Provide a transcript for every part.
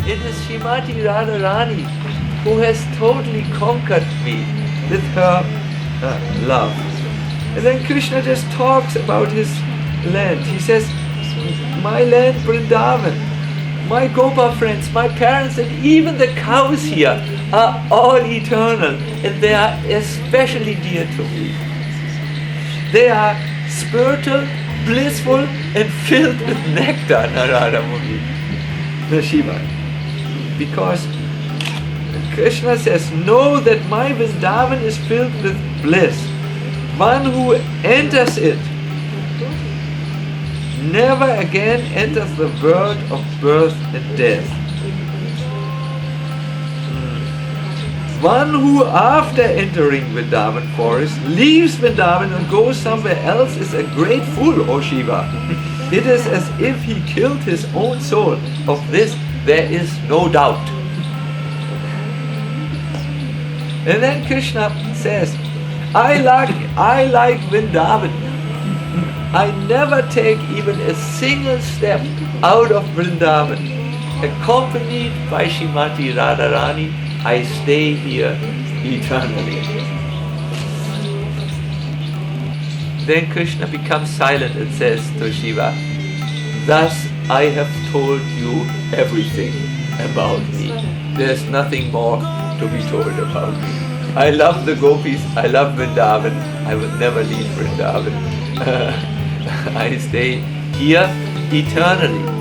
It is Srimati Radharani who has totally conquered me with her love. And then Krishna just talks about his land. He says, my land Vrindavan, my Gopa friends, my parents, and even the cows here are all eternal, and they are especially dear to me. They are spiritual, blissful, and filled with nectar, Narada Muni, the Shiva. Because Krishna says, know that my Vrindavan is filled with bliss. One who enters it never again enters the world of birth and death. One who after entering Vrindavan forest leaves Vrindavan and goes somewhere else is a great fool, O Shiva. It is as if he killed his own soul. Of this there is no doubt. And then Krishna says, I like Vrindavan. I never take even a single step out of Vrindavan. Accompanied by Srimati Radharani, I stay here eternally. Then Krishna becomes silent and says to Shiva, thus I have told you everything about me. There's nothing more to be told about me. I love the gopis, I love Vrindavan, I will never leave Vrindavan. I stay here eternally.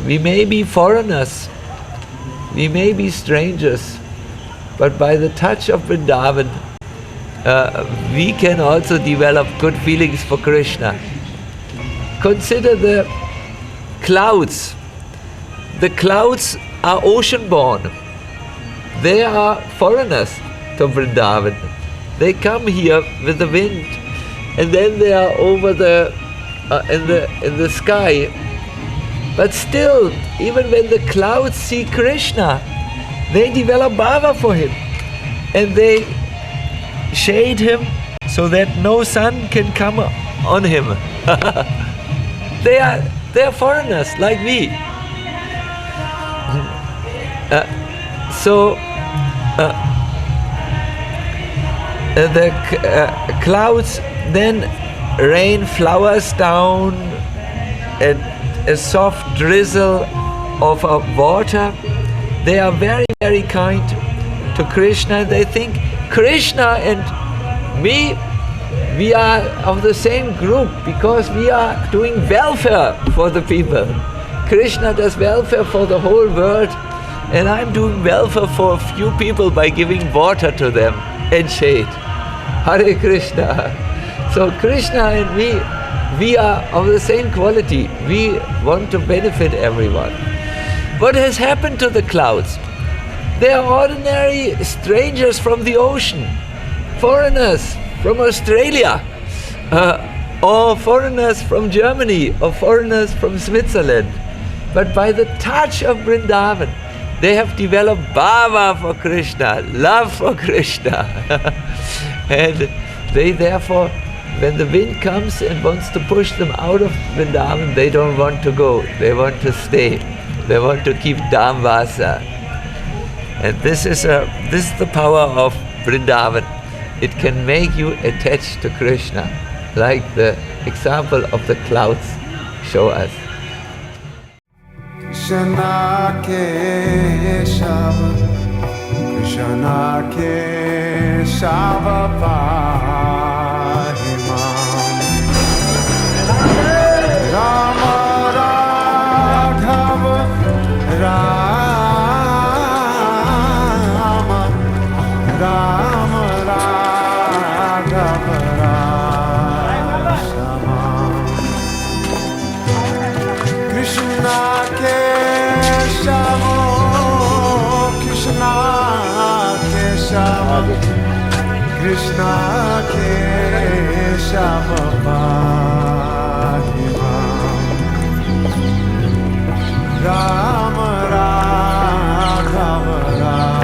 We may be foreigners, we may be strangers, but by the touch of Vrindavan, we can also develop good feelings for Krishna. Consider the clouds. The clouds are ocean-born. They are foreigners to Vrindavan. They come here with the wind, and then they are over in the sky. But still, even when the clouds see Krishna, they develop bhava for him. And they shade him so that no sun can come on him. They are foreigners like we. The clouds then rain flowers down and a soft drizzle of water. They are very, very kind to Krishna. They think Krishna and me, we are of the same group because we are doing welfare for the people. Krishna does welfare for the whole world, and I'm doing welfare for a few people by giving water to them and shade. Hare Krishna. So Krishna and me, we are of the same quality. We want to benefit everyone. What has happened to the clouds? They are ordinary strangers from the ocean, foreigners from Australia, or foreigners from Germany, or foreigners from Switzerland. But by the touch of Vrindavan, they have developed bhava for Krishna, love for Krishna. And they therefore, when the wind comes and wants to push them out of Vrindavan, they don't want to go, they want to stay. They want to keep Dhamvasa. And this is the power of Vrindavan. It can make you attached to Krishna, like the example of the clouds show us. Krishna Keshava, Krishna Keshava Pahimam, Rama Raghava, Rama Rama Raghava Rama, Krishna Keshava, Krishna Keshava Krishna Keshava Pahi Mam Rama Raghava Rakshama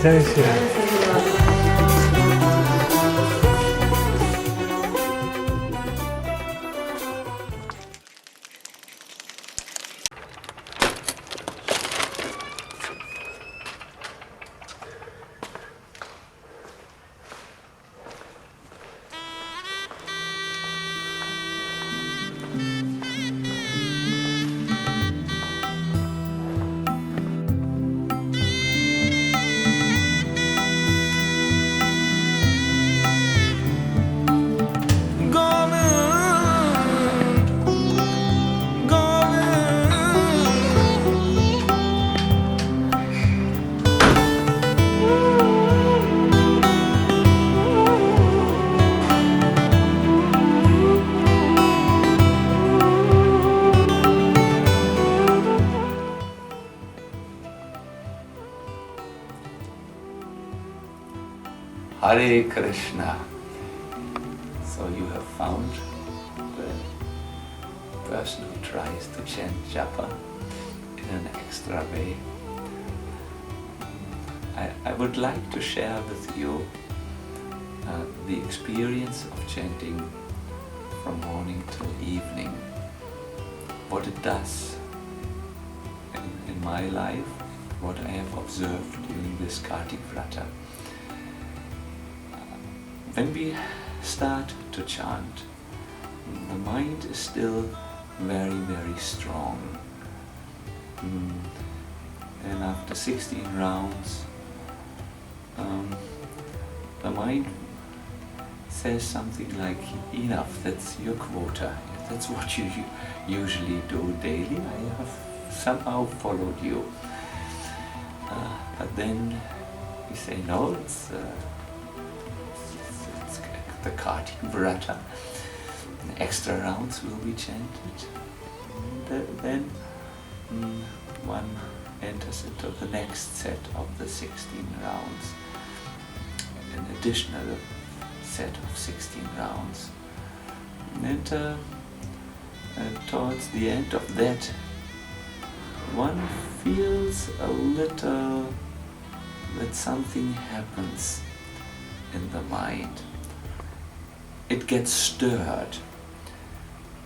Jai Shri Ram. Hare Krishna. So you have found the person who tries to chant japa in an extra way. I would like to share with you the experience of chanting from morning till evening, what it does in my life, what I have observed during this Kartik vrata. When we start to chant, the mind is still very, very strong. And after 16 rounds, the mind says something like, enough, that's your quota. That's what you usually do daily. I have somehow followed you. But then you say, no, it's the Kartik vrata. Extra rounds will be chanted. Then one enters into the next set of the 16 rounds, an additional set of 16 rounds. And towards the end of that, one feels a little that something happens in the mind. It gets stirred,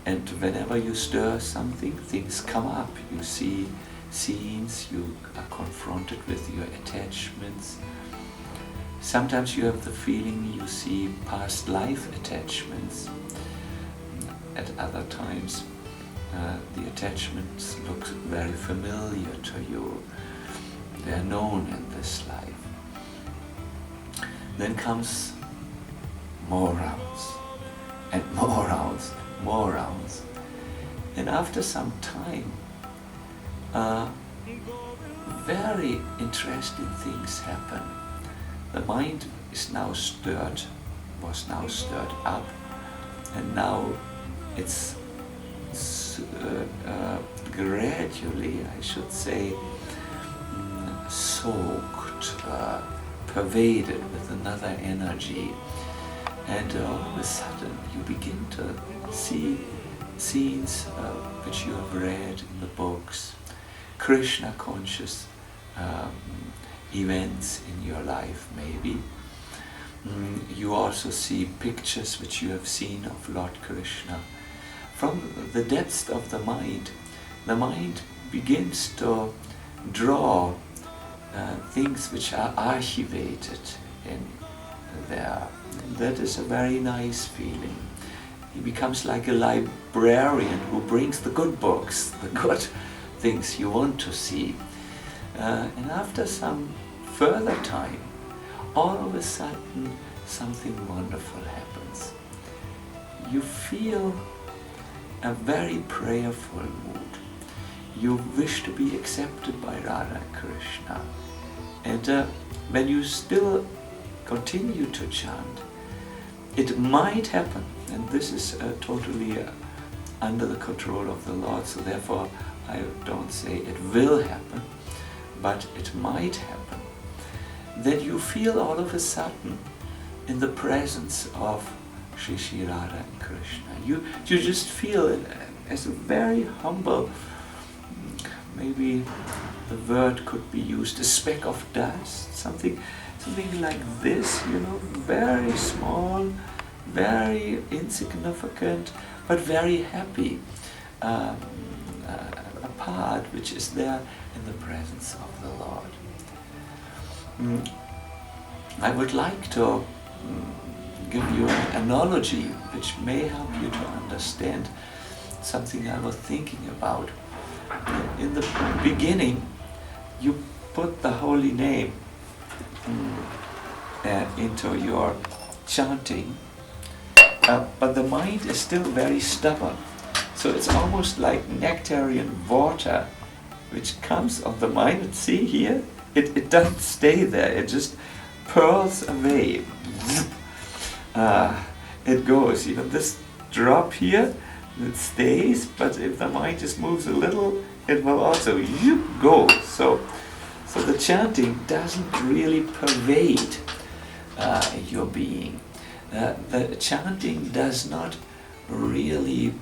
and whenever you stir something, things come up. You see scenes, you are confronted with your attachments. Sometimes you have the feeling you see past life attachments. At other times, the attachments look very familiar to you. They are known in this life. Then comes more rounds, and more rounds, and more rounds. And after some time, very interesting things happen. The mind is now stirred, was now stirred up, and now it's gradually, I should say, soaked, pervaded with another energy. And all of a sudden you begin to see scenes which you have read in the books, Krishna conscious events in your life maybe. You also see pictures which you have seen of Lord Krishna. From the depths of the mind begins to draw things which are archivated in there. That is a very nice feeling. He becomes like a librarian who brings the good books, the good things you want to see. And after some further time, all of a sudden something wonderful happens. You feel a very prayerful mood. You wish to be accepted by Radha and Krishna. And when you still continue to chant, it might happen, and this is totally under the control of the Lord, so therefore I don't say it will happen, but it might happen, that you feel all of a sudden in the presence of Shri Radha and Krishna. You just feel it as a very humble, maybe the word could be used, a speck of dust, something like this, very small, very insignificant, but very happy, a part which is there in the presence of the Lord. I would like to give you an analogy which may help you to understand something I was thinking about. In the beginning, you put the holy name into your chanting, but the mind is still very stubborn. So it's almost like nectarian water which comes of the mind. And see here, it doesn't stay there, it just pearls away. It goes, this drop here, it stays, but if the mind just moves a little, it will also go. So the chanting doesn't really pervade your being. The chanting does not really,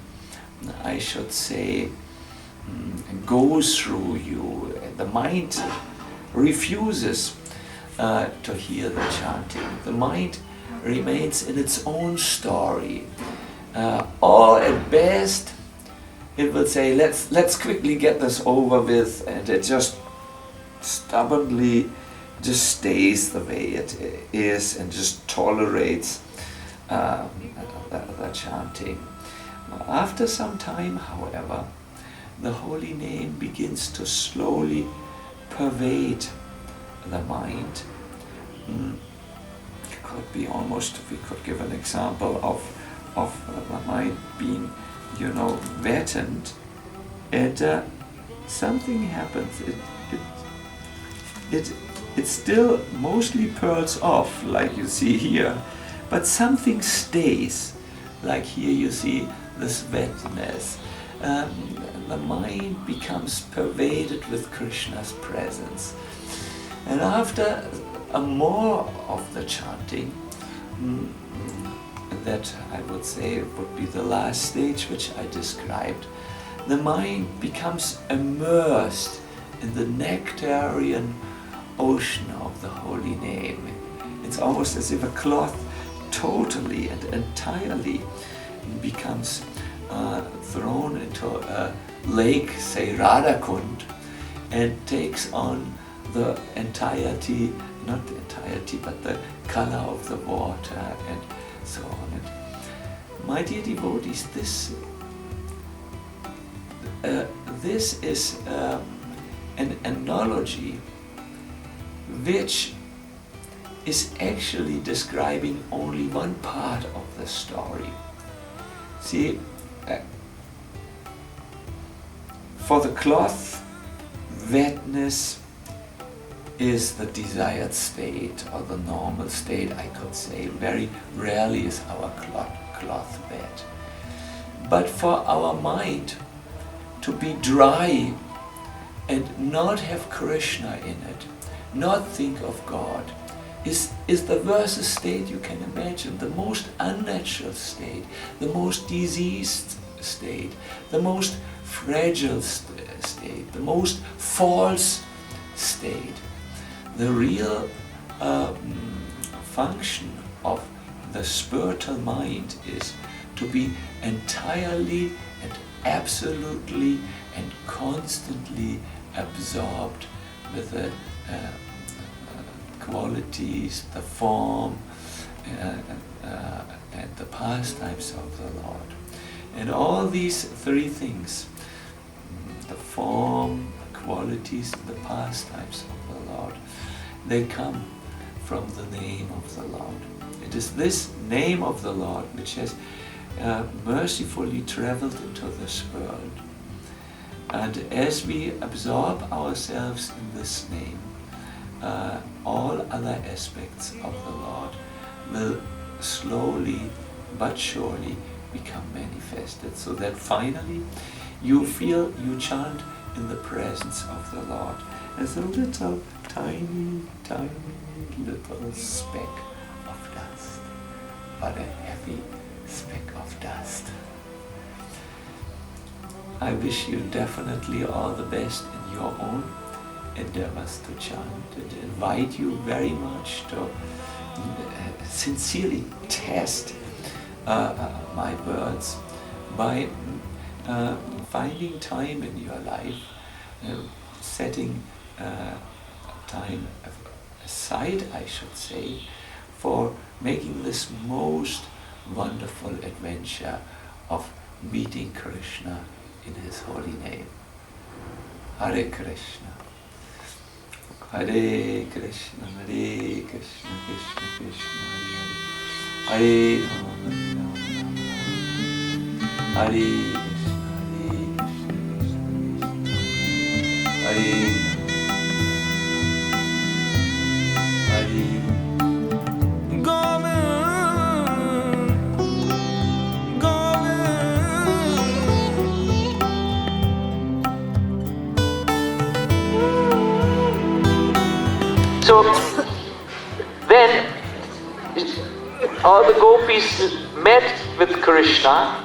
I should say, go through you. The mind refuses to hear the chanting. The mind remains in its own story. Or at best, it will say, let's quickly get this over with, and it just stubbornly just stays the way it is and just tolerates the chanting. After some time, however, the holy name begins to slowly pervade the mind. It could be almost, we could give an example of the mind being, wetted, and something happens. It still mostly pearls off, like you see here, but something stays. Like here you see this wetness. The mind becomes pervaded with Krishna's presence. And after more of the chanting, that I would say would be the last stage which I described, the mind becomes immersed in the nectarian ocean of the holy name. It's almost as if a cloth totally and entirely becomes thrown into a lake, say Radhakund, and takes on the entirety, not the entirety, but the color of the water and so on. And my dear devotees, this is an analogy which is actually describing only one part of the story. See, for the cloth, wetness is the desired state, or the normal state, I could say. Very rarely is our cloth wet. But for our mind to be dry and not have Krishna in it, not think of God, is the worst state you can imagine, the most unnatural state, the most diseased state, the most fragile state, the most false state. The real function of the spiritual mind is to be entirely and absolutely and constantly absorbed with the qualities, the form, and the pastimes of the Lord. And all these three things, the form, the qualities, and the pastimes of the Lord, they come from the name of the Lord. It is this name of the Lord which has mercifully traveled into this world. And as we absorb ourselves in this name, all other aspects of the Lord will slowly but surely become manifested, so that finally you feel, you chant in the presence of the Lord as a little tiny little speck of dust, but a heavy speck of dust. I wish you definitely all the best in your own endeavors to chant, and invite you very much to sincerely test my words by finding time in your life, setting time aside, I should say, for making this most wonderful adventure of meeting Krishna in His holy name. Hare Krishna. Hare Krishna, Hare Krishna, Krishna Krishna, Hare Hare, Hare Rama, Rama Rama, Hare Krishna, Hare Krishna, Hare So then all the gopis met with Krishna,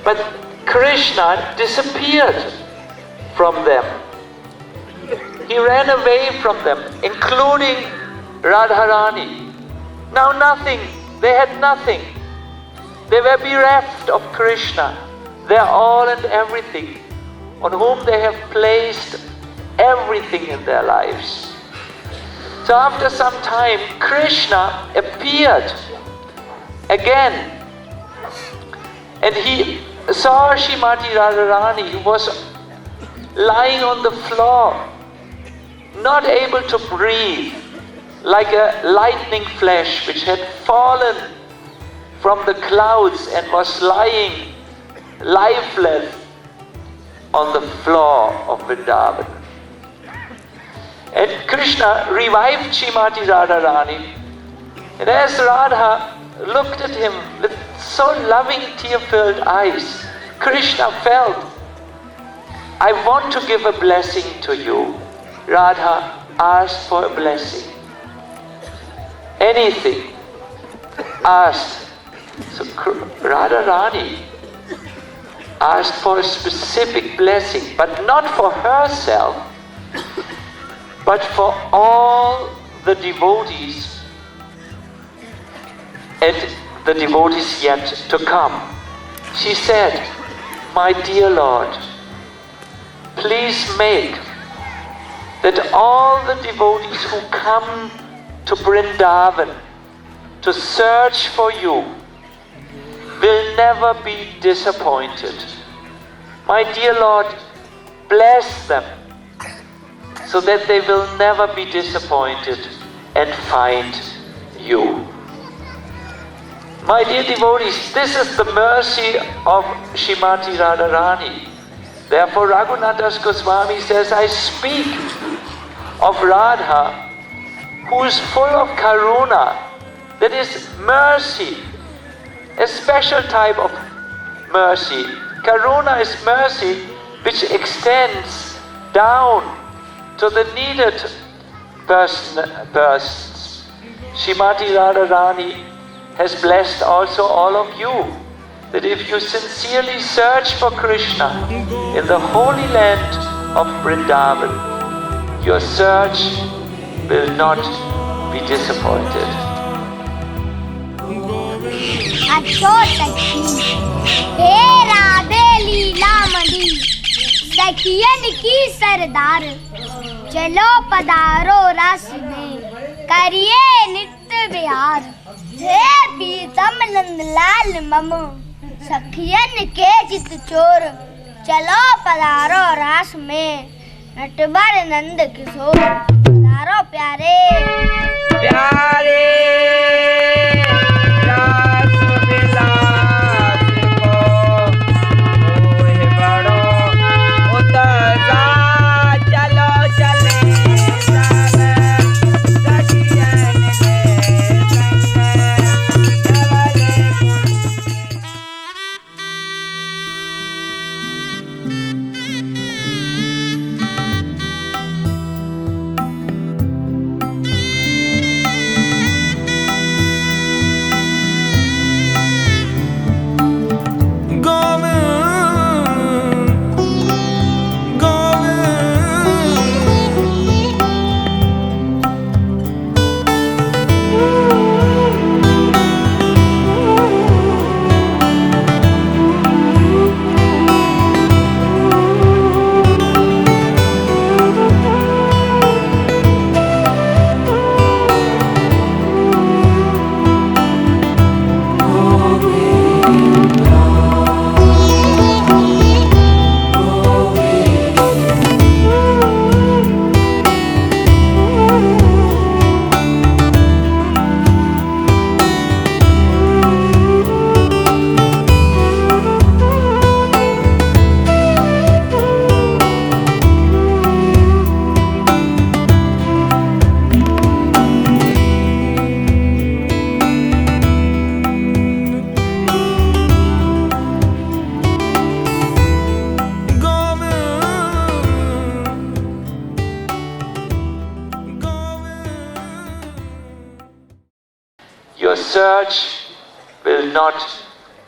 but Krishna disappeared from them. He ran away from them, including Radharani. Now nothing, they had nothing. They were bereft of Krishna, their all and everything, on whom they have placed everything in their lives. So after some time, Krishna appeared again, and he saw Srimati Radharani, who was lying on the floor, not able to breathe, like a lightning flash which had fallen from the clouds and was lying lifeless on the floor of Vrindavan. And Krishna revived Srimati Radharani, and as Radha looked at him with so loving tear-filled eyes, Krishna felt, I want to give a blessing to you. Radha asked for a blessing. Anything asked. So Radharani asked for a specific blessing, but not for herself, but for all the devotees and the devotees yet to come. She said, my dear Lord, please make that all the devotees who come to Vrindavan to search for you will never be disappointed. My dear Lord, bless them so that they will never be disappointed and find you. My dear devotees, this is the mercy of Srimati Radharani. Therefore Raghunathas Goswami says, I speak of Radha, who is full of karuna, that is mercy, a special type of mercy. Karuna is mercy which extends down to the needed persons. Srimati Radharani has blessed also all of you, that if you sincerely search for Krishna in the holy land of Vrindavan, your search will not be disappointed. अच्छो सखी हे राधे लीला मणि सखियन की सरदार चलो पधारो रस में करिए नित्य विहार। हे पीतम नंद लाल मम, सखियन के चित चोर। चलो पधारो रास में, नटवर नंद किशोर। पधारो प्यारे प्यारे रास विलास को, मोह बड़ो उतरा। चलो चले सब सखियन के संग, धवल your search will not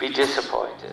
be disappointed.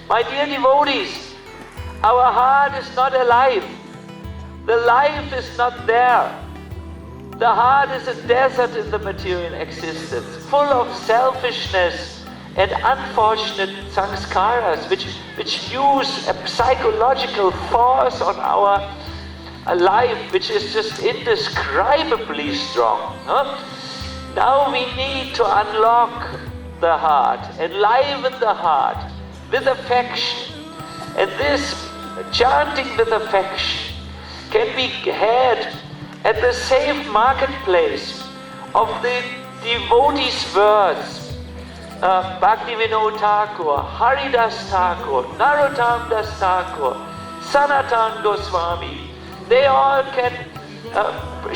My dear devotees, our heart is not alive. The life is not there. The heart is a desert in the material existence, full of selfishness and unfortunate sanskaras, which use a psychological force on our life, which is just indescribably strong. Huh? Now we need to unlock the heart, enliven the heart with affection. And this chanting with affection can be had at the safe marketplace of the devotees' words. Bhaktivinoda Thakur, Haridas Thakur, Narottam Das Thakur, Sanatan Goswami, they all can,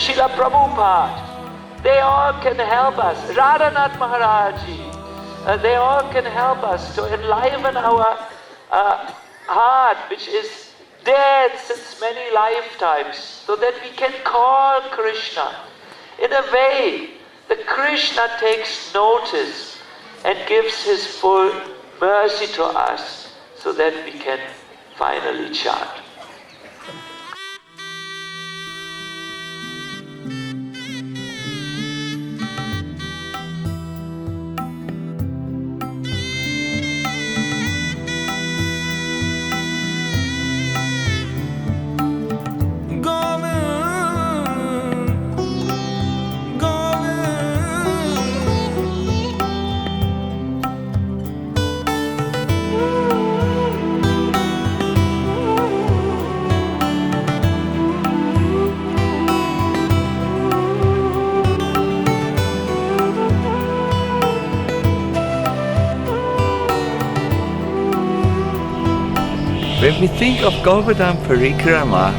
Srila Prabhupada, they all can help us. Radhanath Maharaji, they all can help us to enliven our heart, which is dead since many lifetimes, so that we can call Krishna. In a way, the Krishna takes notice and gives his full mercy to us, so that we can finally chant. When we think of Govardhan Parikrama,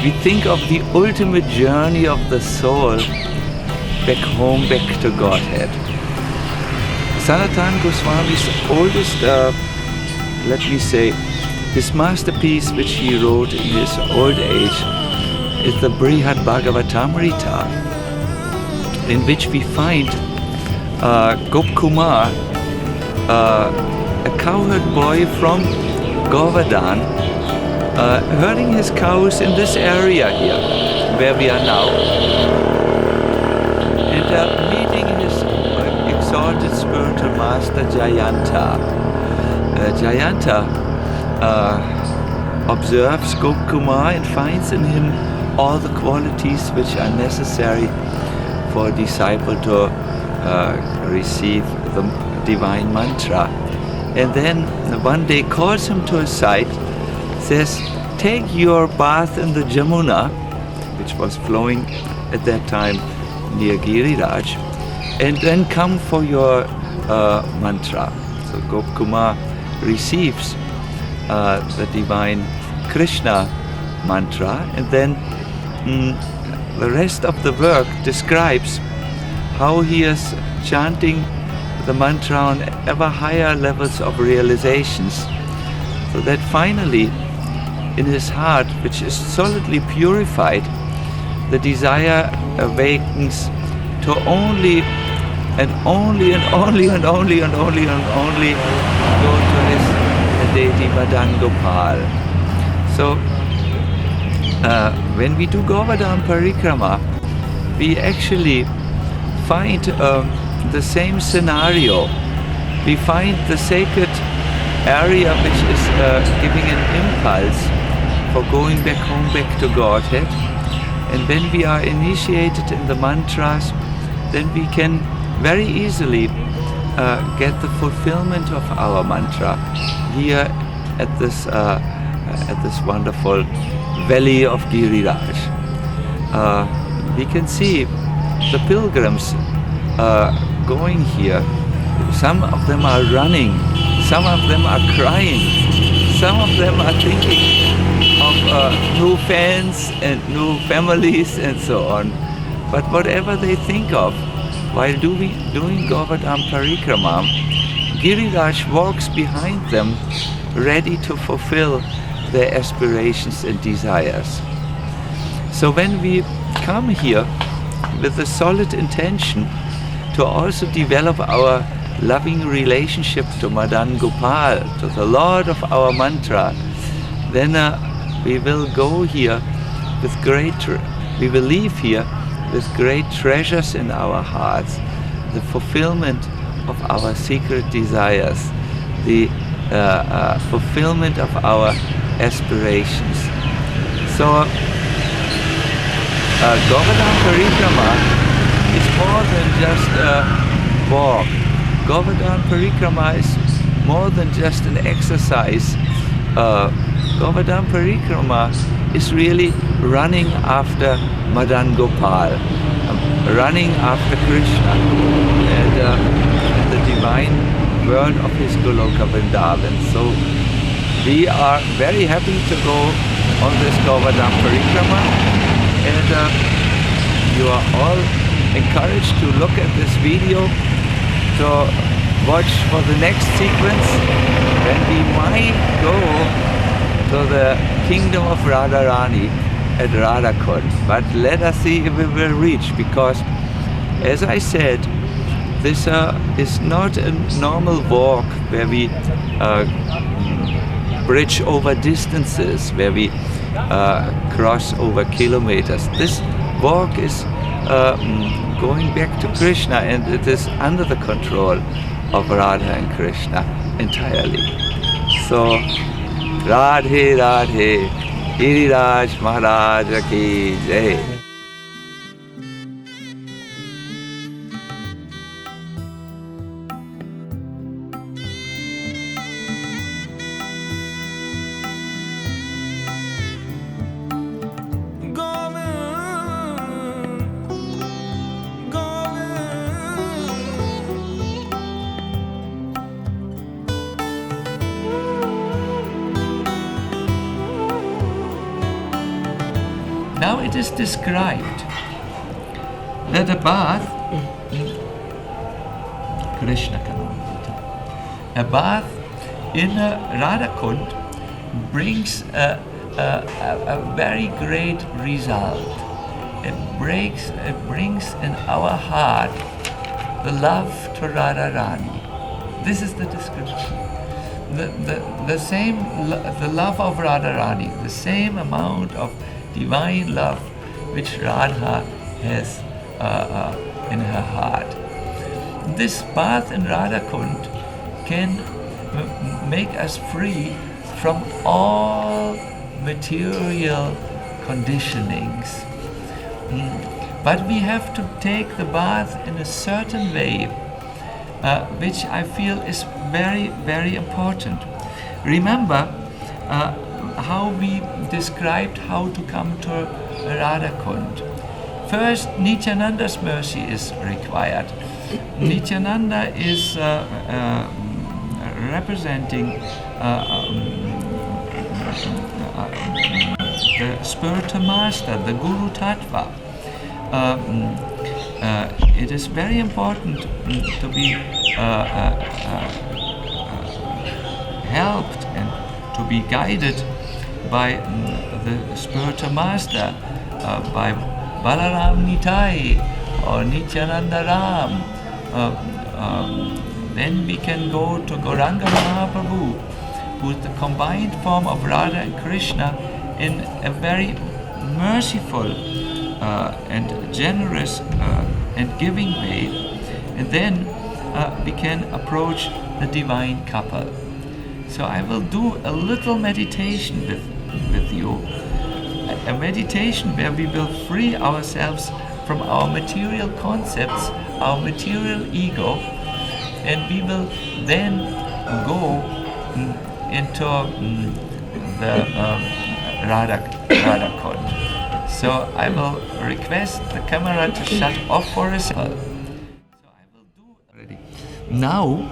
we think of the ultimate journey of the soul back home, back to Godhead. Sanatana Goswami's oldest, his masterpiece which he wrote in his old age is the Brihad Bhagavatamrita, in which we find Gopkumar, a cowherd boy from Govardhan, herding his cows in this area here, where we are now, and meeting his exalted spiritual master Jayanta. Jayanta observes Gopkumar and finds in him all the qualities which are necessary for a disciple to receive the divine mantra. And then one day calls him to his side, says, take your bath in the Jamuna, which was flowing at that time near Giriraj, and then come for your mantra. So Gopkumar receives the divine Krishna mantra, and then the rest of the work describes how he is chanting the mantra on ever higher levels of realizations, so that finally in his heart, which is solidly purified, the desire awakens to only and only and only and only and only and only go to his deity Madan Gopal. So when we do Govardhan Parikrama, we actually find the same scenario. We find the sacred area which is giving an impulse for going back home, back to Godhead. And when we are initiated in the mantras, then we can very easily get the fulfillment of our mantra here at this wonderful valley of Giriraj. We can see the pilgrims going here. Some of them are running, some of them are crying, some of them are thinking of new fans and new families and so on. But whatever they think of, while doing Govardhan Parikrama, Giriraj walks behind them, ready to fulfill their aspirations and desires. So when we come here with a solid intention to also develop our loving relationship to Madan Gopal, to the Lord of our mantra, then we will go here with we will leave here with great treasures in our hearts, the fulfillment of our secret desires, the fulfillment of our aspirations. So Govardhan Parikrama is more than just a walk. Govardhan Parikrama is more than just an exercise. Govardhan Parikrama is really running after Madan Gopal, running after Krishna and the divine world of his Goloka Vrindavan. So we are very happy to go on this Govardhan Parikrama, and you are all encouraged to look at this video, to watch for the next sequence when we might go to the kingdom of Radharani at Radhakund. But let us see if we will reach, because as I said, this is not a normal walk where we bridge over distances, where we cross over kilometers. This walk is going back to Krishna, and it is under the control of Radha and Krishna entirely. So Radhe Radhe, Giriraj Maharaj ki Jai. Now it is described that a bath, Krishna Kanamrita, a bath in a Radhakund brings a very great result. It brings in our heart the love to Radharani. This is the description. The love of Radharani, the same amount of divine love which Radha has in her heart. This bath in Radhakund can make us free from all material conditionings. But we have to take the bath in a certain way, which I feel is very, very important. Remember how we described how to come to Radhakund. First, Nityananda's mercy is required. Nityananda is representing the spiritual master, the Guru Tattva. It is very important to be helped and to be guided by the spiritual master, by Balaram Nitai or Nityananda Ram. Then we can go to Gauranga Mahaprabhu, who is the combined form of Radha and Krishna in a very merciful and generous and giving way. And then we can approach the divine couple. So I will do a little meditation with you. A meditation where we will free ourselves from our material concepts, our material ego, and we will then go into the Radhakund. So I will request the camera to shut off for a second. So I will do already. Now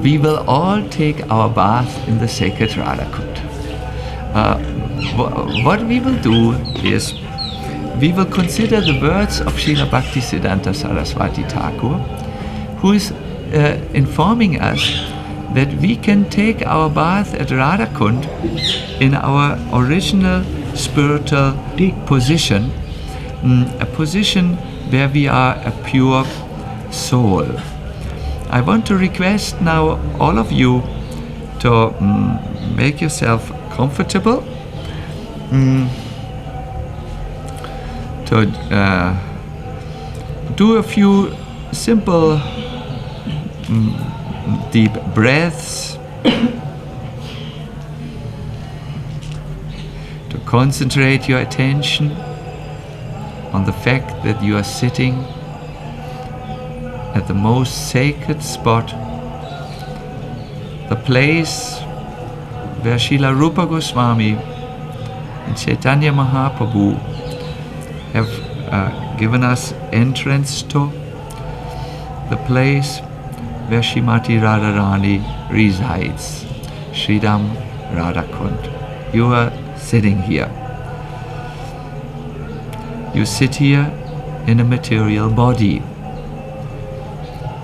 we will all take our bath in the sacred Radhakund. What we will do is we will consider the words of Srila Bhaktisiddhanta Saraswati Thakur, who is informing us that we can take our bath at Radhakund in our original spiritual position, a position where we are a pure soul. I want to request now all of you to make yourself comfortable, to do a few simple deep breaths, to concentrate your attention on the fact that you are sitting at the most sacred spot, the place where Srila Rupa Goswami and Chaitanya Mahaprabhu have given us entrance to, the place where Srimati Radharani resides, Sridham Radhakund. You are sitting here. You sit here in a material body,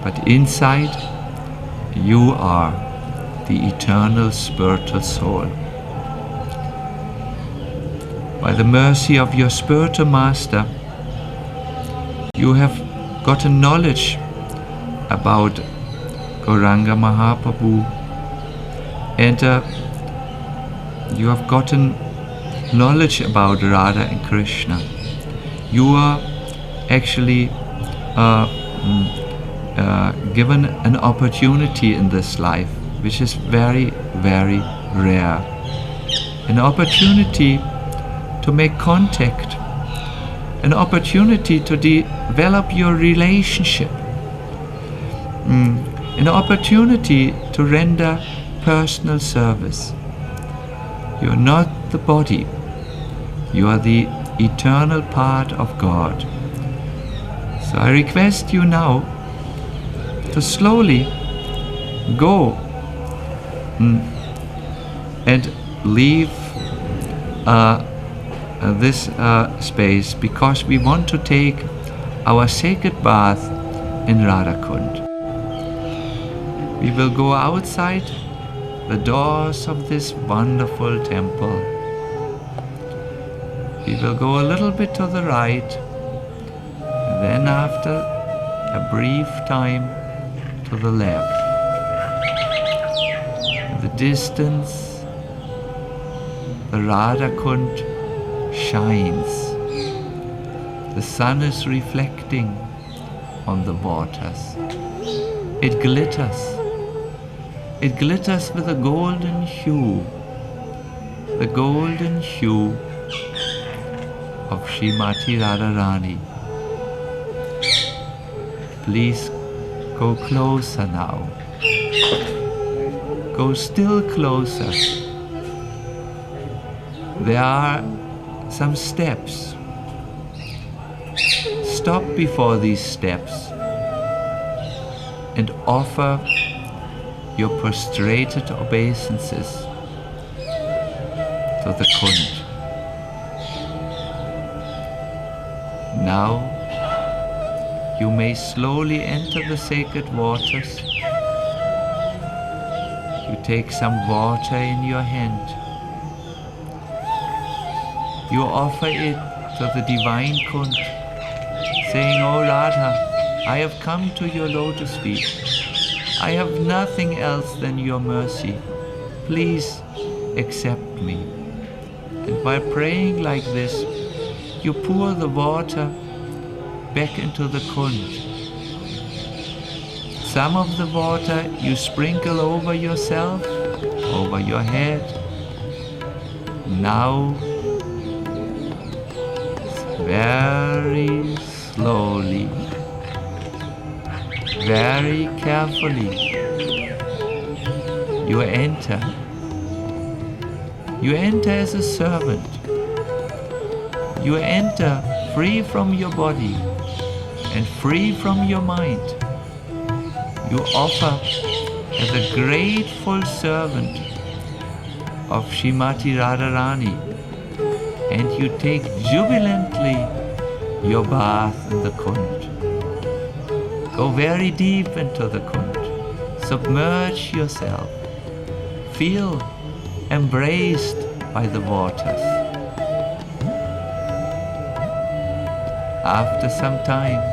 but inside you are the eternal spiritual soul. By the mercy of your spiritual master, you have gotten knowledge about Gauranga Mahaprabhu, and you have gotten knowledge about Radha and Krishna. You are actually given an opportunity in this life, which is very, very rare. An opportunity to make contact, an opportunity to develop your relationship, an opportunity to render personal service. You are not the body, you are the eternal part of God. So I request you now to slowly go and leave this space because we want to take our sacred bath in Radhakund. We will go outside the doors of this wonderful temple. We will go a little bit to the right, and then after a brief time to the left. In the distance, the Radhakund shines. The sun is reflecting on the waters. It glitters. It glitters with a golden hue. The golden hue of Srimati Radharani. Please go closer now. Go still closer. There are some steps. Stop before these steps and offer your prostrated obeisances to the Kund. Now you may slowly enter the sacred waters. You take some water in your hand. You offer it to the divine Kund, saying, "O Radha, I have come to your lotus feet. I have nothing else than your mercy. Please accept me." And while praying like this, you pour the water back into the Kund. Some of the water you sprinkle over yourself, over your head. Now, very slowly, very carefully, you enter. You enter as a servant. You enter free from your body and free from your mind. You offer as a grateful servant of Srimati Radharani, and you take jubilantly your bath in the Kund. Go very deep into the Kund. Submerge yourself. Feel embraced by the waters. After some time,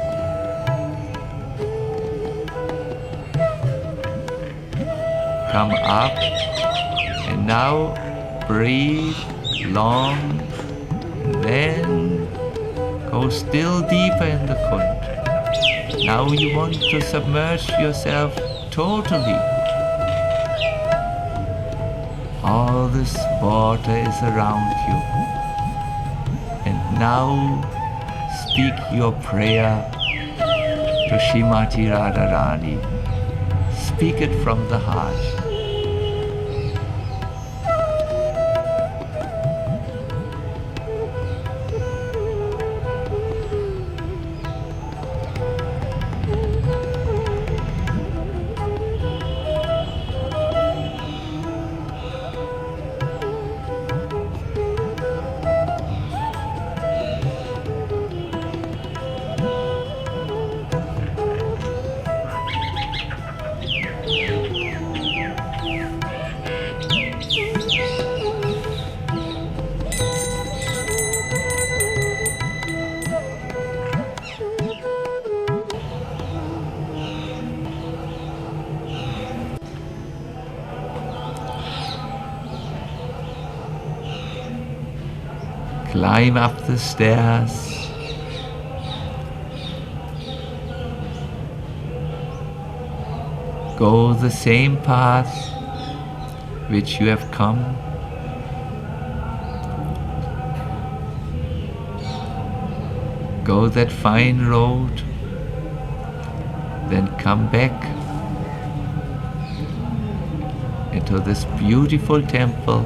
come up and now breathe long, then go still deeper in the Kund. Now you want to submerge yourself totally. All this water is around you. And now speak your prayer to Srimati Radharani. Speak it from the heart. Climb up the stairs. Go the same path which you have come. Go that fine road, then come back into this beautiful temple.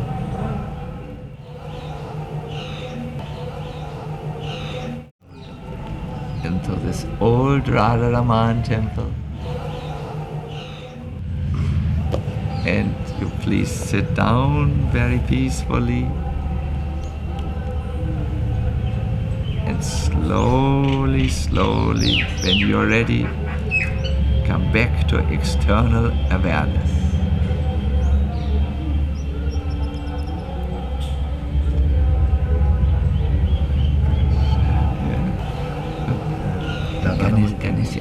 Into this old Radharaman temple. And you please sit down very peacefully. slowly, slowly, when you're ready, come back to external awareness. Can you see?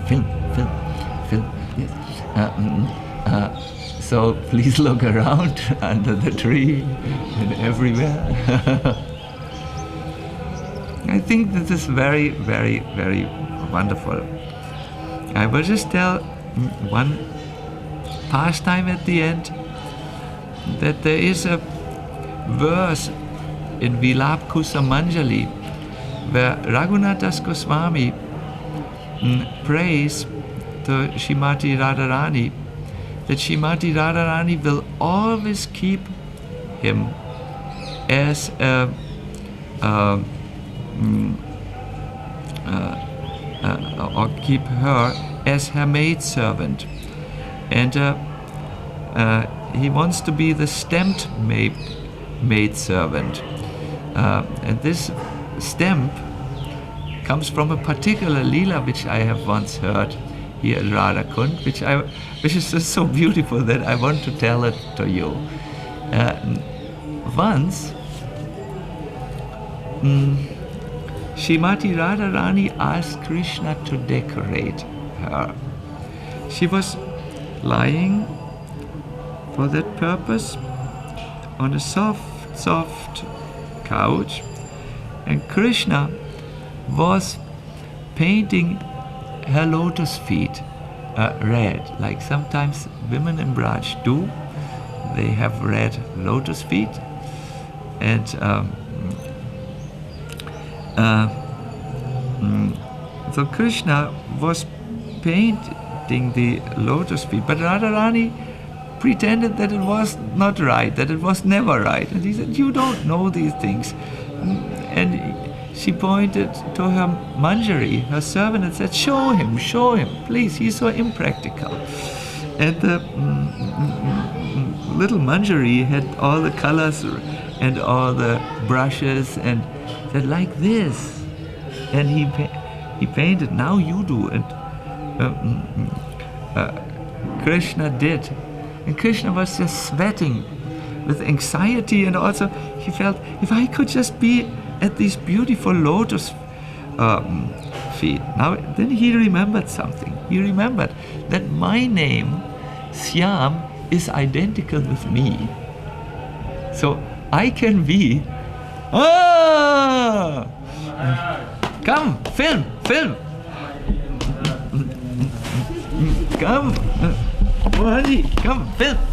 Film. Yes. So please look around under the tree and everywhere. I think this is very, very, very wonderful. I will just tell one pastime at the end, that there is a verse in Vilapkusa Manjali where Raghunath Das Goswami prays to Srimati Radharani that Srimati Radharani will always keep him as or keep her as her maidservant, and he wants to be the stamped maidservant, and this stamp comes from a particular lila which I have once heard here in Radha Kund, which is just so beautiful that I want to tell it to you. Once, Srimati Radharani asked Krishna to decorate her. She was lying for that purpose on a soft couch, and Krishna was painting her lotus feet red, like sometimes women in Braj do. They have red lotus feet, and so Krishna was painting the lotus feet, but Radharani pretended that it was not right, that it was never right. And he said, "You don't know these things." And she pointed to her manjari, her servant, and said, show him, please, he's so impractical." And the little manjari had all the colors and all the brushes, and said, "Like this." And he painted, "Now you do." And Krishna did. And Krishna was just sweating with anxiety, and also he felt, if I could just be at these beautiful lotus feet. Now, then he remembered something. He remembered that my name, Syam, is identical with me. So I can be, come, film. Come, Mohani, come,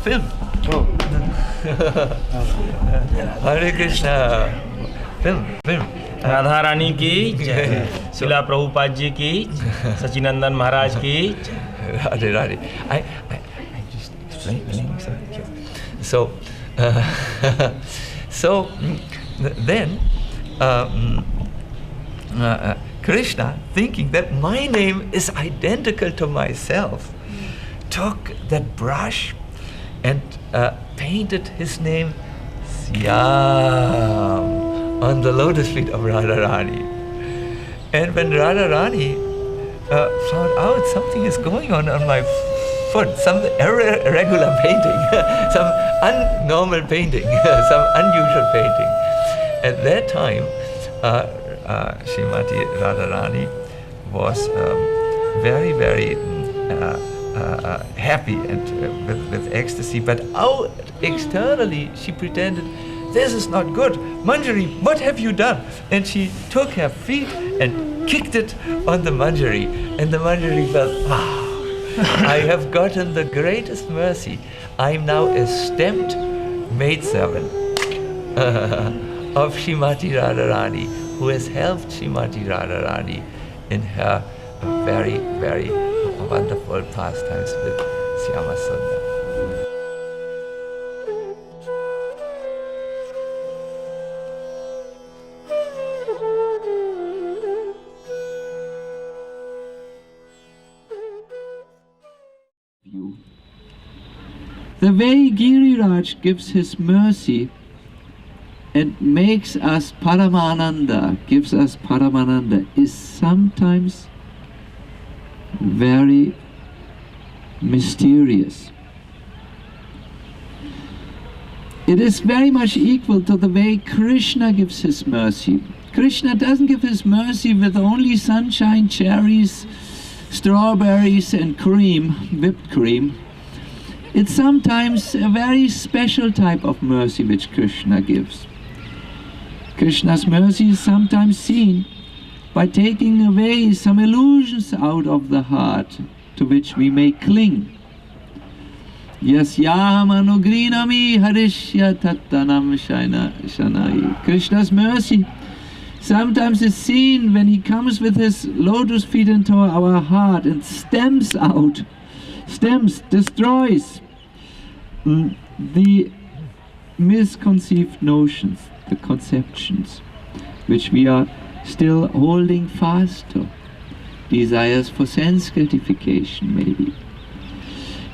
film. Oh. Hare Krishna. Film. Radha Rani की जय, शिला प्रभुपाद जी की, सचिनंदन महाराज की। Radhe. I just explaining something. So then Krishna, thinking that my name is identical to myself, took that brush and painted his name Syam on the lotus feet of Radharani. And when Radharani found out something is going on my foot, some irregular painting, some unnormal painting, some unusual painting, at that time Srimati Radharani was very, very happy and with ecstasy, but out externally she pretended, "This is not good. Manjari, what have you done?" And she took her feet and kicked it on the manjari, and the manjari felt, I have gotten the greatest mercy. I am now a stamped maidservant of Srimati Radharani, who has helped Srimati Radharani in her very, very wonderful pastimes with Syama Sundar. The way Giriraj gives his mercy and makes us Paramananda, gives us Paramananda, is sometimes very mysterious. It is very much equal to the way Krishna gives his mercy. Krishna doesn't give his mercy with only sunshine, cherries, strawberries and cream, whipped cream. It's sometimes a very special type of mercy which Krishna gives. Krishna's mercy is sometimes seen by taking away some illusions out of the heart to which we may cling. Yasyam anugrinami harishya tattanam shanai. Krishna's mercy sometimes is seen when he comes with his lotus feet into our heart and destroys the misconceived notions, the conceptions, which we are still holding fast to. Desires for sense gratification, maybe.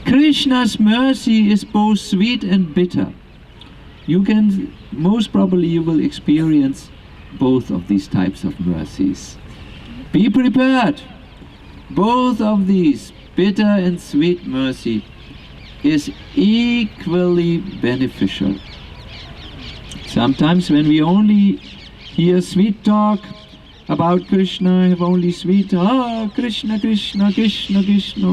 Krishna's mercy is both sweet and bitter. Most probably you will experience both of these types of mercies. Be prepared. Both of these, bitter and sweet mercy, is equally beneficial. Sometimes when we only hear sweet talk about Krishna, have only sweet, Krishna, Krishna, Krishna, Krishna,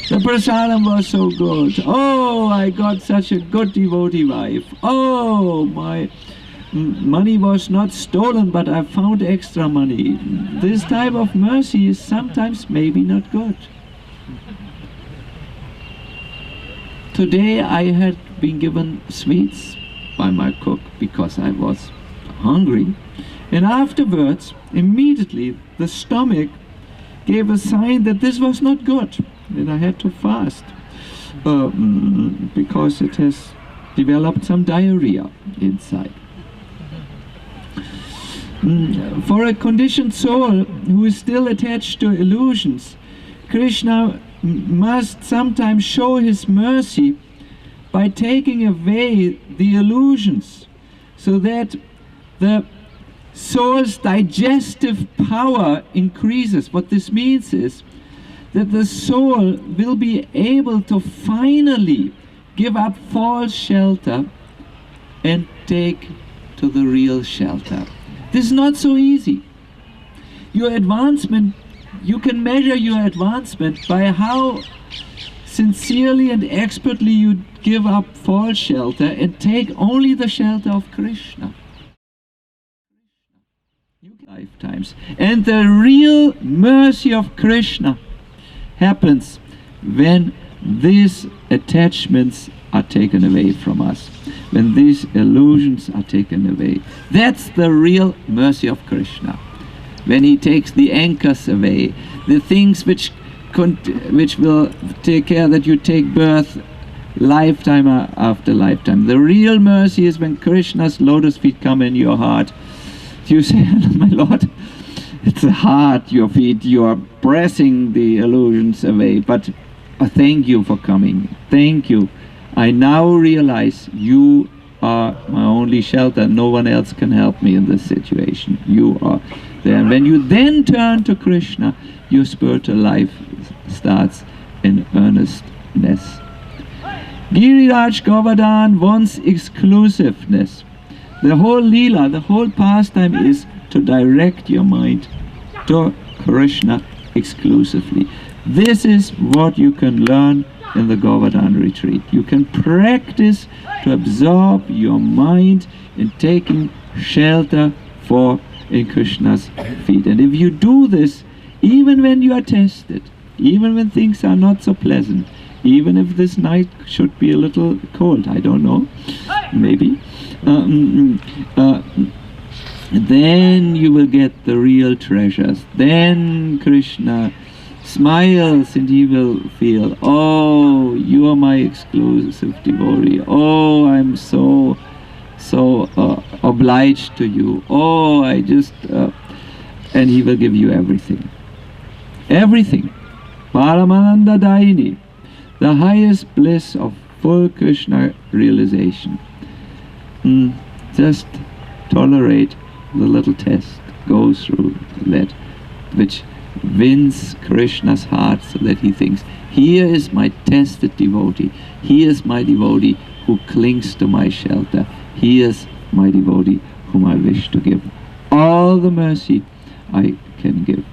the prasadam was so good, I got such a good devotee wife, my money was not stolen but I found extra money. This type of mercy is sometimes maybe not good. Today I had been given sweets by my cook because I was hungry, and afterwards immediately the stomach gave a sign that this was not good and I had to fast because it has developed some diarrhea inside. For a conditioned soul who is still attached to illusions, Krishna must sometimes show his mercy by taking away the illusions so that the soul's digestive power increases. What this means is that the soul will be able to finally give up false shelter and take to the real shelter. This is not so easy. Your advancement, you can measure your advancement by how sincerely and expertly you give up false shelter and take only the shelter of Krishna. Lifetimes. And the real mercy of Krishna happens when these attachments are taken away from us, when these illusions are taken away. That's the real mercy of Krishna. When he takes the anchors away, the things which will take care that you take birth lifetime after lifetime. The real mercy is when Krishna's lotus feet come in your heart. You say, my Lord, it's the heart, your feet, you are pressing the illusions away, but thank you for coming. Thank you. I now realize you are my only shelter. No one else can help me in this situation. You are there. And when you then turn to Krishna, your spiritual life starts in earnestness. Giriraj Govardhan wants exclusiveness. The whole Leela, the whole pastime is to direct your mind to Krishna exclusively. This is what you can learn in the Govardhan retreat. You can practice to absorb your mind in taking shelter in Krishna's feet. And if you do this, even when you are tested, even when things are not so pleasant, even if this night should be a little cold, I don't know, maybe, then you will get the real treasures. Then Krishna smiles and he will feel, oh, you are my exclusive devotee. Oh, I'm so obliged to you. Oh, and he will give you everything. Everything. Paramananda Daini, the highest bliss of full Krishna realization. Just tolerate the little test, go through that, which wins Krishna's heart so that he thinks, here is my tested devotee, here is my devotee who clings to my shelter, here is my devotee whom I wish to give all the mercy I can give.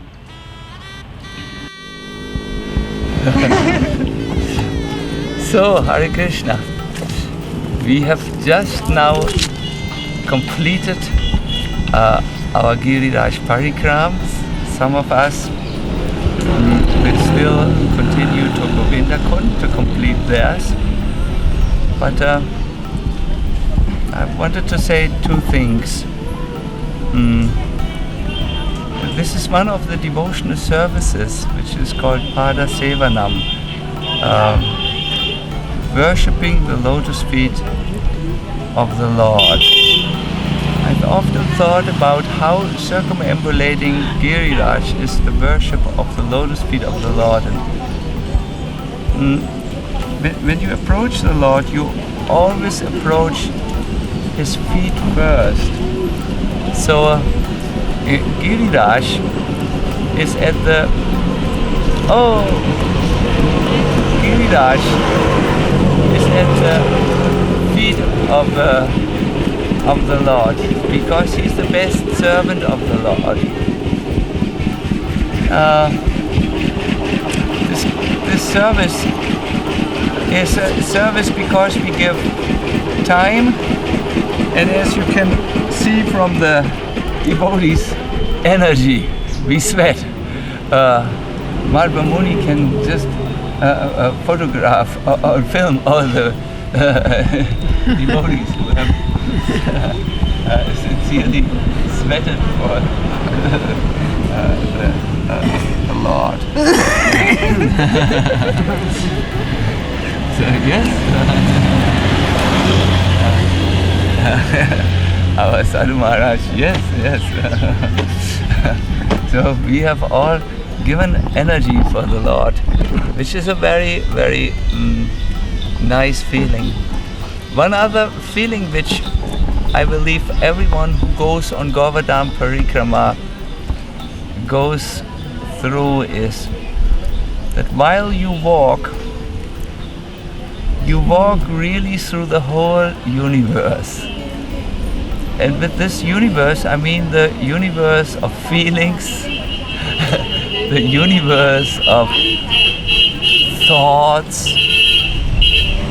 So, Hare Krishna, we have just now completed our Giriraj Parikram. Some of us will still continue to Govinda Kund to complete theirs. But I wanted to say two things. This is one of the devotional services which is called Pada Sevanam, worshipping the lotus feet of the Lord. I've often thought about how circumambulating Giriraj is the worship of the lotus feet of the Lord. And when you approach the Lord, you always approach His feet first. So Giriraj is at the Giriraj is at the feet of the Lord, because he's the best servant of the Lord. This service is a service because we give time, and as you can see from the devotees' energy, we sweat. Madhva Muni can just photograph or film all the devotees who have sincerely sweated for the Lord. So yes, our Sadhu Maharaj, yes. So we have all given energy for the Lord, which is a very, very nice feeling. One other feeling which I believe everyone who goes on Govardhan Parikrama goes through is that while you walk really through the whole universe. And with this universe, I mean the universe of feelings, the universe of thoughts.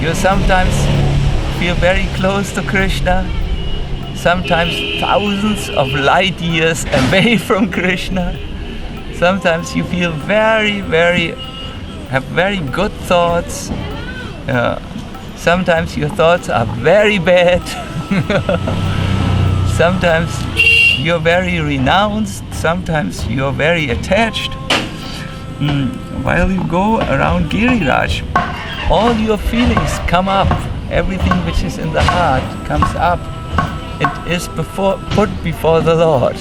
You sometimes feel very close to Krishna, sometimes thousands of light years away from Krishna. Sometimes you feel have very good thoughts. Sometimes your thoughts are very bad. Sometimes you're very renounced, sometimes you're very attached. While you go around Giriraj, all your feelings come up. Everything which is in the heart comes up. It is put before the Lord,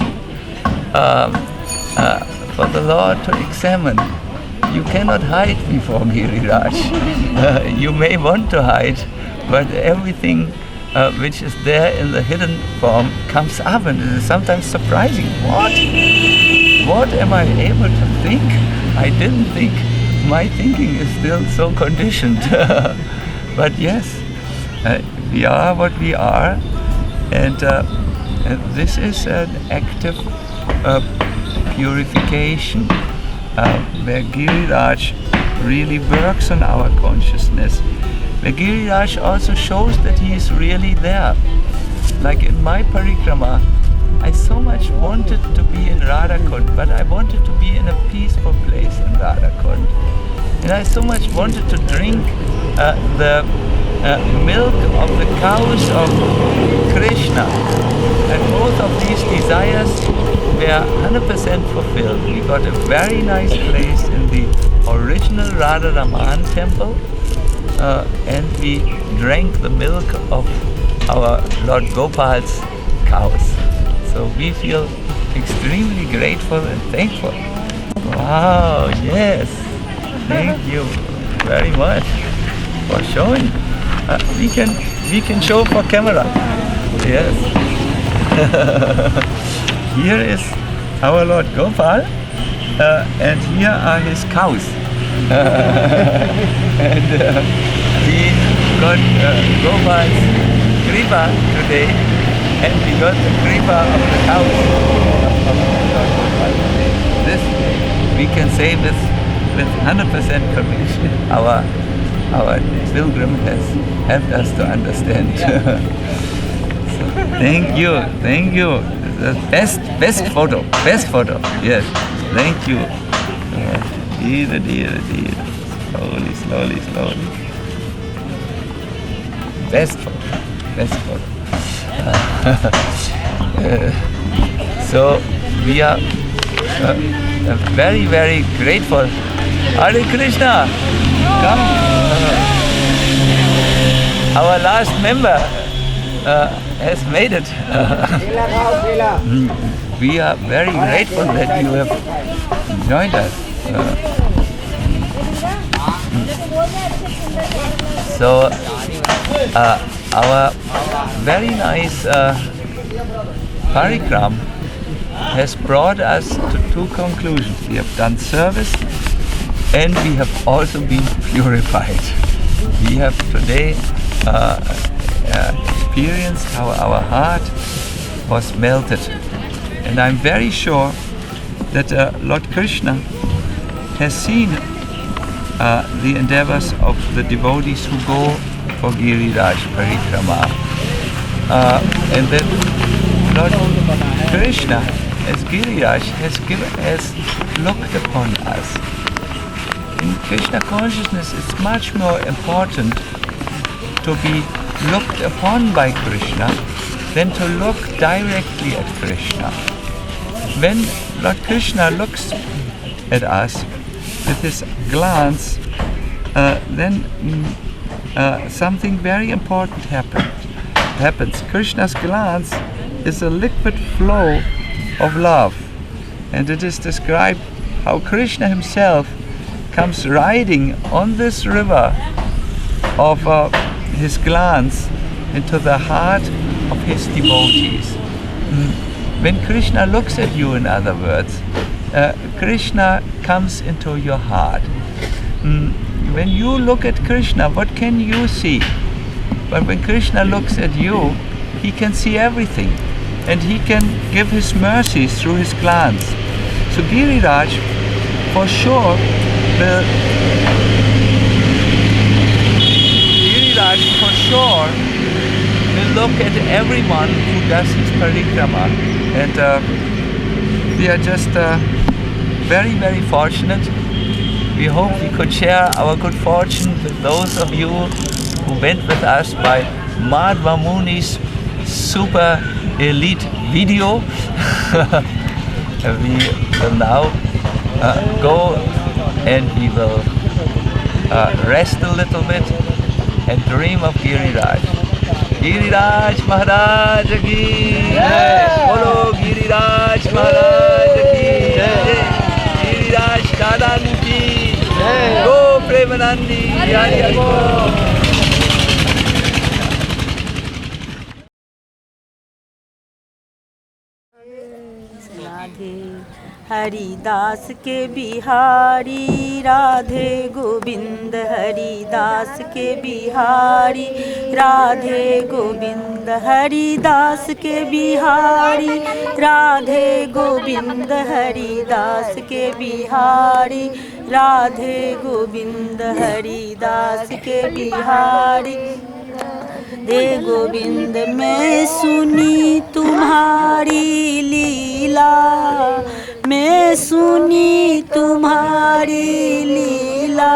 for the Lord to examine. You cannot hide before Giriraj. You may want to hide, but everything which is there in the hidden form comes up, and it is sometimes surprising. What am I able to think? I didn't think. My thinking is still so conditioned. But yes, we are what we are, and this is an active purification where Giriraj really works on our consciousness. Where Giriraj also shows that he is really there. Like in my parikrama, I so much wanted to be in Radhakund, but I wanted to be in a peaceful place in Radhakund. And I so much wanted to drink the milk of the cows of Krishna. And both of these desires were 100% fulfilled. We got a very nice place in the original Radha Raman temple. And we drank the milk of our Lord Gopal's cows. So we feel extremely grateful and thankful. Wow, yes. Thank you very much for showing. we can show for camera. Yes. Here is our Lord Gopal, and here are his cows. And we got Gopal's kripa today, and we got the kripa of the cows. This we can say with 100% conviction. Our pilgrim has helped us to understand. So, thank you. The best photo. Yes, thank you. Dear. Slowly. Best photo. So we are very, very grateful. Hare Krishna, come. Our last member has made it. We are very grateful that you have joined us. So our very nice parikram has brought us to two conclusions. We have done service and we have also been purified. We have today experienced how our heart was melted. And I'm very sure that Lord Krishna has seen the endeavors of the devotees who go for Giriraj Parikrama. And that Lord Krishna as Giriraj has looked upon us. In Krishna consciousness, it's much more important to be looked upon by Krishna than to look directly at Krishna. When Lord Krishna looks at us with his glance, then something very important happens. Krishna's glance is a liquid flow of love, and it is described how Krishna himself comes riding on this river of his glance into the heart of his devotees. When Krishna looks at you, in other words, Krishna comes into your heart. When you look at Krishna, what can you see? But when Krishna looks at you, he can see everything, and he can give his mercies through his glance. So Giriraj for sure will look at everyone who does his parikrama, and we are just very, very fortunate. We hope we could share our good fortune with those of you who went with us by Madhva Muni's super elite video. We will now go and we will rest a little bit and dream of Giriraj. Giriraj Maharaj ki jai. Bolo Giriraj Maharaj ki jai. Giriraj Dadan ki jai. Go Premanandi Hari Go. Haridas के बिहारी राधे गोविंद, हरिदास के बिहारी राधे गोविंद, हरिदास के बिहारी राधे गोविंद, हरिदास के बिहारी राधे गोविंद, हरिदास के बिहारी दे गोविंद। मैं सुनी तुम्हारी लीला, मैं सुनी तुम्हारी लीला,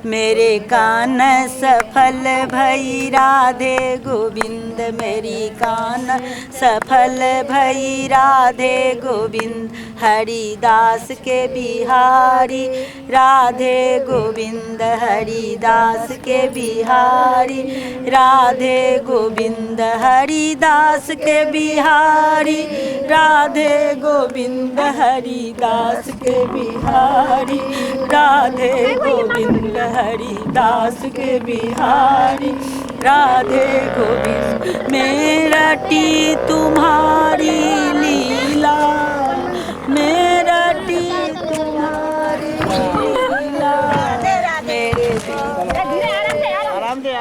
मेरे कान सफल भई राधे गोविंद, मेरी कान सफल भई राधे गोविंद, हरिदास के बिहारी राधे गोविंद हरिदास के बिहारी राधे गोविंद हरिदास के बिहारी राधे गोविंद हरिदास के बिहारी राधे गोविंद हरिदास के बिहारी राधे गोविंद मेरा टी तुम्हारी लीला मेरा टी तुम्हारी लीला मेरे आराम दे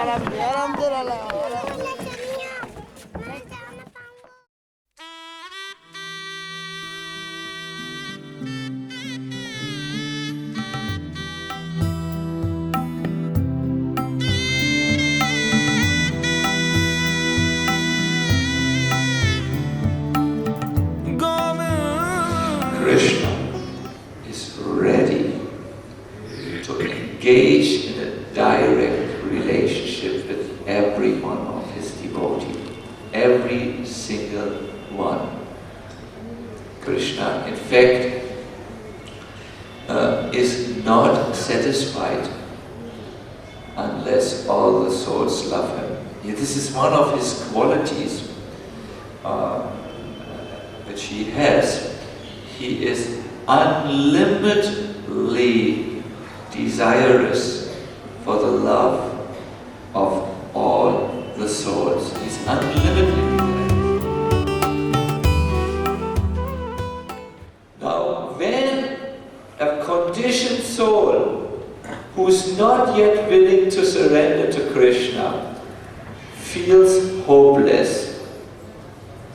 Krishna is ready to engage in a direct relationship with every one of his devotees, every single one. Krishna, in fact, is not satisfied unless all the souls love him. This is one of his qualities which he has. He is unlimitedly desirous for the love of all the souls. He's unlimitedly desirous. Now, when a conditioned soul who's not yet willing to surrender to Krishna feels hopeless,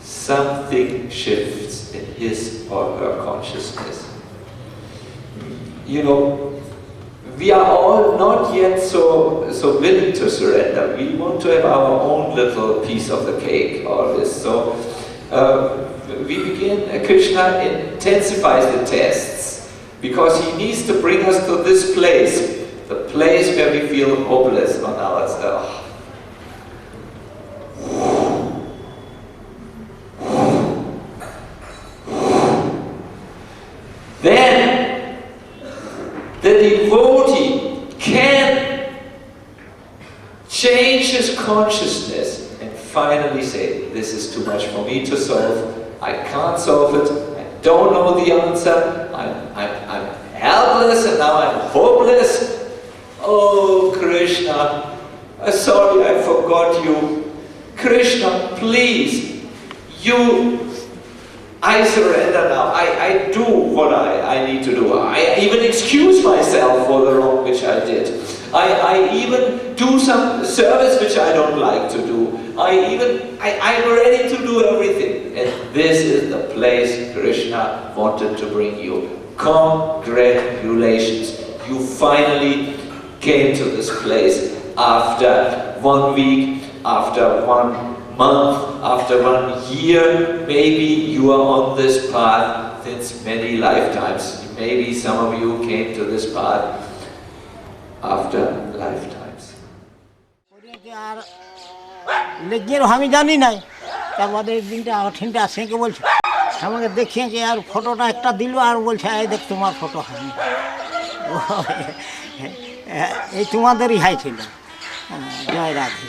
something shifts in his or her consciousness. You know, we are all not yet so willing to surrender. We want to have our own little piece of the cake, all this. So we begin, Krishna intensifies the tests because he needs to bring us to this place, the place where we feel hopeless on ourselves. Then the devotee can change his consciousness and finally say, this is too much for me to solve, I can't solve it, I don't know the answer, I'm helpless and now I'm hopeless. Oh Krishna, sorry I forgot you. Krishna, please, I surrender now. I do what I need to do. I even excuse myself for the wrong which I did. I even do some service which I don't like to do. I'm ready to do everything. And this is the place Krishna wanted to bring you. Congratulations. You finally came to this place after 1 week, after 1 month, after 1 year. Maybe you are on this path since many lifetimes. Maybe some of you came to this path after lifetimes. लेकिन हम জানি নাই তার বাদে একদিনটা ঠিনটা সেঁকে বলছে আমাকে দেখিয়ে যে আর ফটোটা একটা দিল আর বলছে এই দেখ তোমার ফটো হয়নি এই তোমাদেরই হাই ছিল জয় রাধে।